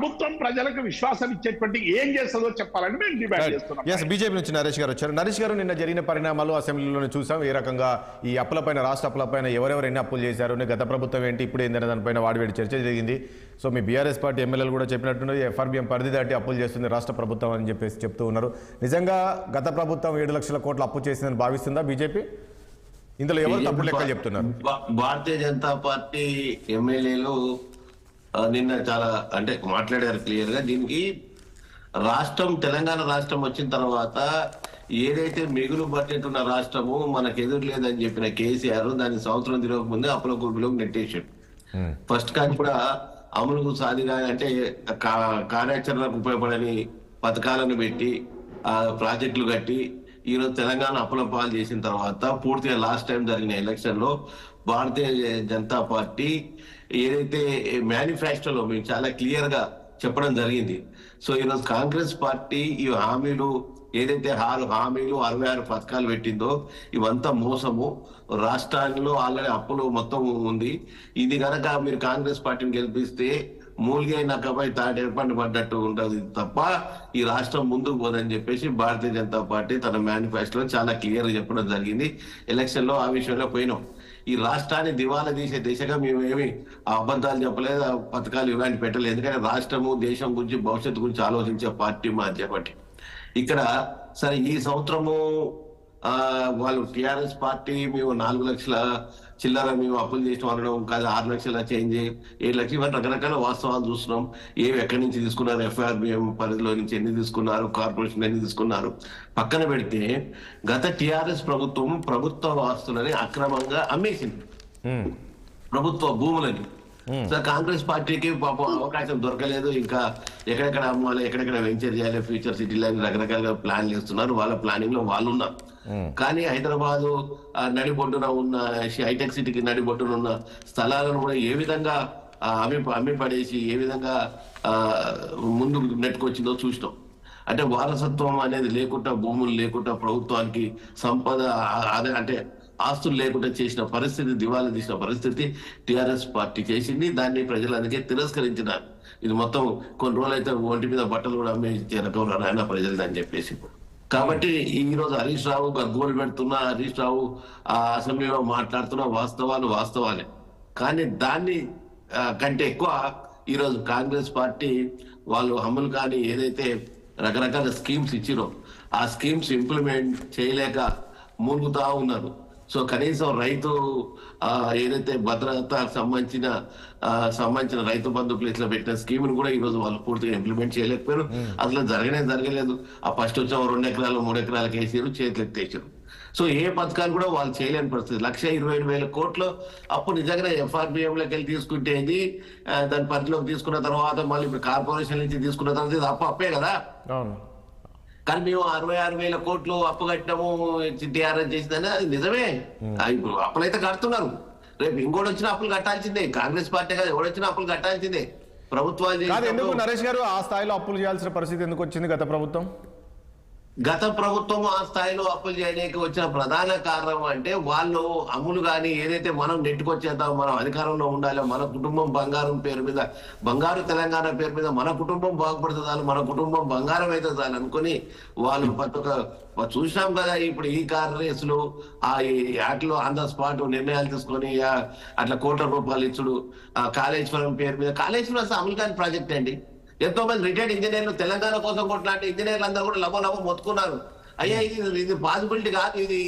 ప్రభుత్వం ప్రజలకు విశ్వాసం ఇచ్చేటువంటి ఏం చేస్తుందో చెప్పాలని మేము డిమాండ్ చేస్తున్నాం. బీజేపీ నుంచి నరేష్ గారు వచ్చారు. నరేష్ గారు, నిన్న జరిగిన పరిణామాలు అసెంబ్లీలోనే చూసాం. ఏ రకంగా ఈ అప్పులపైన, రాష్ట్ర అప్పులపైన ఎవరెవరు ఎన్ని అప్పులు చేశారు, గత ప్రభుత్వం ఏంటి, ఇప్పుడు ఏంటనే దానిపైన వాడివేడి చర్చ జరిగింది. సో మీ బీఆర్ఎస్ పార్టీ ఎమ్మెల్యేలు కూడా చెప్పినట్టున్నది, ఎఫ్ఆర్బిఎం పరిధి దాటి అప్పులు చేస్తుంది రాష్ట్ర ప్రభుత్వం అని చెప్పేసి చెప్తూ ఉన్నారు. నిజంగా గత ప్రభుత్వం 7 లక్షల కోట్ల అప్పు చేసిందని భావిస్తుందా బీజేపీ? ఇందులో ఎవరు తప్పుడు లెక్కలు చెప్తున్నారు? భారతీయ జనతా పార్టీ ఎమ్మెల్యేలు నిన్న చాలా మాట్లాడారు క్లియర్ గా. దీనికి తెలంగాణ రాష్ట్రం వచ్చిన తర్వాత ఏదైతే మిగులు బడ్జెట్ ఉన్న రాష్ట్రము మనకు ఎదురు లేదని చెప్పిన కేసీఆర్ దాని సంవత్సరం తిరగక ముందే అప్పుల గుబిలోకి నెట్టేసాడు. ఫస్ట్ కానీ కూడా అమలుకు సాధిగా కార్యాచరణకు ఉపయోగపడని పథకాలను పెట్టి ప్రాజెక్టులు కట్టి ఈరోజు తెలంగాణ అప్పుల పాలు చేసిన తర్వాత పూర్తిగా లాస్ట్ టైం జరిగిన ఎలక్షన్ లో భారతీయ జనతా పార్టీ ఏదైతే మేనిఫెస్టోలో మేము చాలా క్లియర్ గా చెప్పడం జరిగింది. సో ఈరోజు కాంగ్రెస్ పార్టీ ఈ హామీలు ఏదైతే 6 హామీలు 66 పథకాలు పెట్టిందో ఇవంతా మోసము. రాష్ట్రాల్లో ఆల్రెడీ అప్పులు మొత్తం ఉంది. ఇది కనుక మీరు కాంగ్రెస్ పార్టీని గెలిపిస్తే మూలిగే నక్కపై తాటేపండి పడ్డట్టు ఉంటుంది తప్ప ఈ రాష్ట్రం ముందుకు పోదని చెప్పేసి భారతీయ జనతా పార్టీ తన మేనిఫెస్టోలో చాలా క్లియర్ గా చెప్పడం జరిగింది. ఎలక్షన్ లో ఆ విషయంలో పోయినాం. ఈ రాష్ట్రాన్ని దివాలా తీసే దిశగా మేమేమి అబద్ధాలు చెప్పలేదు, పథకాలు ఇలాంటి పెట్టలేదు. ఎందుకంటే రాష్ట్రము, దేశం గురించి, భవిష్యత్తు గురించి ఆలోచించే పార్టీ మా పార్టీ. ఇక్కడ సరే ఈ సంవత్సరము వాళ్ళు టిఆర్ఎస్ పార్టీ మేము 4 లక్షల చిల్లర మేము అప్పులు చేసిన అనడం కాదు, 6 లక్షల చేంజ్, 7 లక్షలు, ఇవన్నీ రకరకాల వాస్తవాలు చూస్తున్నాం. ఎక్కడి నుంచి తీసుకున్నారు, ఎఫ్ఆర్బిఎం పరిధిలో నుంచి ఎన్ని తీసుకున్నారు, కార్పొరేషన్ ఎన్ని తీసుకున్నారు పక్కన పెడితే గత టిఆర్ఎస్ ప్రభుత్వం ప్రభుత్వ ఆస్తులని అక్రమంగా అమ్మేసింది, ప్రభుత్వ భూములని. కాంగ్రెస్ పార్టీకి పాపం అవకాశం దొరకలేదు. ఇంకా ఎక్కడెక్కడ అమ్మాలి, ఎక్కడెక్కడ వెంచర్ చేయాలి, ఫ్యూచర్ సిటీలు అని రకరకాలుగా ప్లాన్ చేస్తున్నారు. వాళ్ళ ప్లానింగ్ లో వాళ్ళు ఉన్నారు. కానీ హైదరాబాదు నడిబొడ్డున ఉన్న హైటెక్ సిటీకి నడిబొడ్డున ఉన్న స్థలాలను కూడా ఏ విధంగా అమ్మి పడేసి ఏ విధంగా ముందుకు నెట్టుకొచ్చిందో చూసినాం. వారసత్వం అనేది లేకుండా, భూములు లేకుండా, ప్రభుత్వానికి సంపద ఆస్తులు లేకుండా చేసిన పరిస్థితి, దివాలా తీసిన పరిస్థితి టిఆర్ఎస్ పార్టీ చేసింది. దాన్ని ప్రజలందుకే తిరస్కరించినారు. ఇది మొత్తం కొన్ని రోజులు అయితే ఒంటి మీద బట్టలు కూడా అమ్మేసే రకం రాయన ప్రజలు అని చెప్పేసి. కాబట్టి ఈ రోజు హరీష్ రావు గగ్గోలు పెడుతున్నా, హరీష్ రావు అసెంబ్లీలో మాట్లాడుతున్న వాస్తవాలే. కానీ దాన్ని కంటే ఎక్కువ ఈరోజు కాంగ్రెస్ పార్టీ వాళ్ళు అమలు కానీ ఏదైతే రకరకాల స్కీమ్స్ ఇచ్చిరో ఆ స్కీమ్స్ ఇంప్లిమెంట్ చేయలేక మూలుగుతా ఉన్నారు. సో కనీసం రైతు ఏదైతే భద్రతకు సంబంధించిన రైతు బంధు ప్లేస్ లో పెట్టిన స్కీమ్ కూడా ఈ రోజు వాళ్ళు పూర్తిగా ఇంప్లిమెంట్ చేయలేకపోయారు. అసలు జరగలేదు. ఆ ఫస్ట్ వచ్చిన 2 ఎకరాలు 3 ఎకరాలకు వేసారు, చేతులు ఎత్తేసారు. సో ఏ పథకాలు కూడా వాళ్ళు చేయలేని పరిస్థితి. 1,27,000 కోట్లు అప్పు నిజంగానే ఎఫ్ఆర్బిఎం లోకి వెళ్ళి తీసుకుంటే దాని పరిధిలోకి తీసుకున్న తర్వాత మళ్ళీ ఇప్పుడు కార్పొరేషన్ నుంచి తీసుకున్న తర్వాత ఇది అప్పే కదా. కానీ మేము 66,000 కోట్లు అప్పు కట్టినాము టిఆర్ఎస్ చేసిందని అది నిజమే. ఇప్పుడు అప్పులైతే కడుతున్నారు. రేపు ఇంకోటి వచ్చిన అప్పులు కట్టాల్సిందే. కాంగ్రెస్ పార్టీ కాదు, ఎవడొచ్చిన అప్పులు కట్టాల్సిందే. ప్రభుత్వాలు ఎందుకు నరేష్ గారు ఆ స్థాయిలో అప్పులు చేయాల్సిన పరిస్థితి ఎందుకు వచ్చింది గత ప్రభుత్వం? గత ప్రభుత్వం ఆ స్థాయిలో అప్పులు చేయడానికి వచ్చిన ప్రధాన కారణం వాళ్ళు అమ్ములు కానీ ఏదైతే మనం నెట్టుకొచ్చేద్దాం, మనం అధికారంలో ఉండాలి, మన కుటుంబం బంగారం పేరు మీద, బంగారు తెలంగాణ పేరు మీద మన కుటుంబం బాగుపడుతుందాలి, మన కుటుంబం బంగారం అయితే చాలు అనుకుని వాళ్ళు చూసినాం కదా. ఇప్పుడు ఈ కార్ రేసులు వాటిలో ఆన్ ద స్పాట్ నిర్ణయాలు తీసుకొని అట్లా కోట్ల రూపాయలు ఇచ్చుడు, కాళేశ్వరం పేరు మీద. కాళేశ్వరం అసలు అమలు కాని ప్రాజెక్ట్ అండి. ఎంతో మంది రిటైర్డ్ ఇంజనీర్లు తెలంగాణ కోసం కొట్లాంటి ఇంజనీర్లు అందరూ కూడా లభో మొత్తుకున్నారు. అయ్యా ఇది పాసిబిలిటీ కాదు, ఇది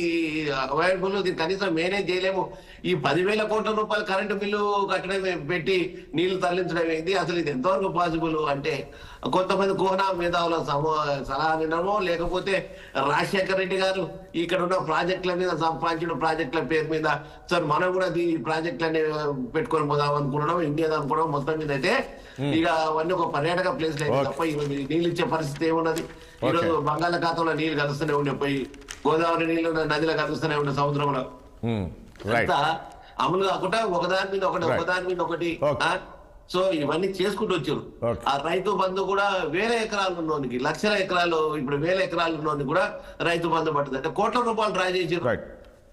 అవైలబుల్, ఇది కనీసం మేనేజ్ చేయలేము. ఈ 10,000 కోట్ల రూపాయలు కరెంటు బిల్లు కట్టడం పెట్టి నీళ్లు తరలించడం ఏంటి, అసలు ఇది ఎంతవరకు పాసిబుల్ కొంతమంది కోనా మేధావుల సలహా వినడమో, లేకపోతే రాజశేఖర రెడ్డి గారు ఇక్కడ ఉన్న ప్రాజెక్టుల మీద సంపాదించిన ప్రాజెక్టుల పేరు మీద సార్ మనం కూడా ఈ ప్రాజెక్టులన్నీ పెట్టుకొని పోదాం అనుకునడం, ఇండియా అనుకోవడం మొత్తం మీద అయితే ఇక అవన్నీ ఒక పర్యాటక ప్లేస్ లేదు తప్ప ఈరోజు నీళ్ళు ఇచ్చే పరిస్థితి ఏమున్నది. ఈరోజు బంగాళాఖాతంలో నీళ్లు కలుస్తూనే ఉండే, పోయి గోదావరి నీళ్లు నదిలో కలుస్తూనే ఉండే, సముద్రంలో అంతా అమలు కాకుండా ఒకదాని మీద ఒకటి. సో ఇవన్నీ చేసుకుంటూ వచ్చారు. ఆ రైతు బంధు కూడా 1,000 ఎకరాలు ఉన్నోనికి, లక్షల ఎకరాలు, ఇప్పుడు 1,000 ఎకరాలు ఉన్నోనికి కూడా రైతు బంధు పడుతుంది. కోట్ల రూపాయలు డ్రా చేసారు.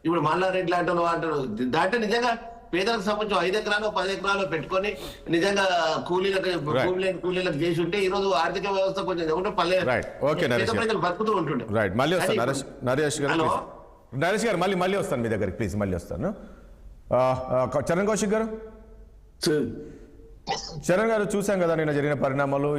ఇప్పుడు మల్లారెడ్డి లాంటి అంటారు దాంట్లో నిజంగా పేదలకు సంబంధించి 5 ఎకరాలు 10 ఎకరాలు పెట్టుకొని నిజంగా కూలీలకు చేసి ఉంటే ఈ రోజు ఆర్థిక వ్యవస్థ కొంచెం ఏమంటే Right. Okay, నరేష్ గారు. ప్రజలు బతుకుతూ ఉంటుండే. రైట్ మళ్ళీ వస్తాను నరేష్ గారు హలో. please. నరేష్ గారు మళ్ళీ వస్తాను మీ దగ్గరికి ప్లీజ్ మళ్ళీ వస్తాను చరణ్ కౌశిక్ గారు చరణ్ గారు చూసాం కదా నిన్న జరిగిన పరిణామాలు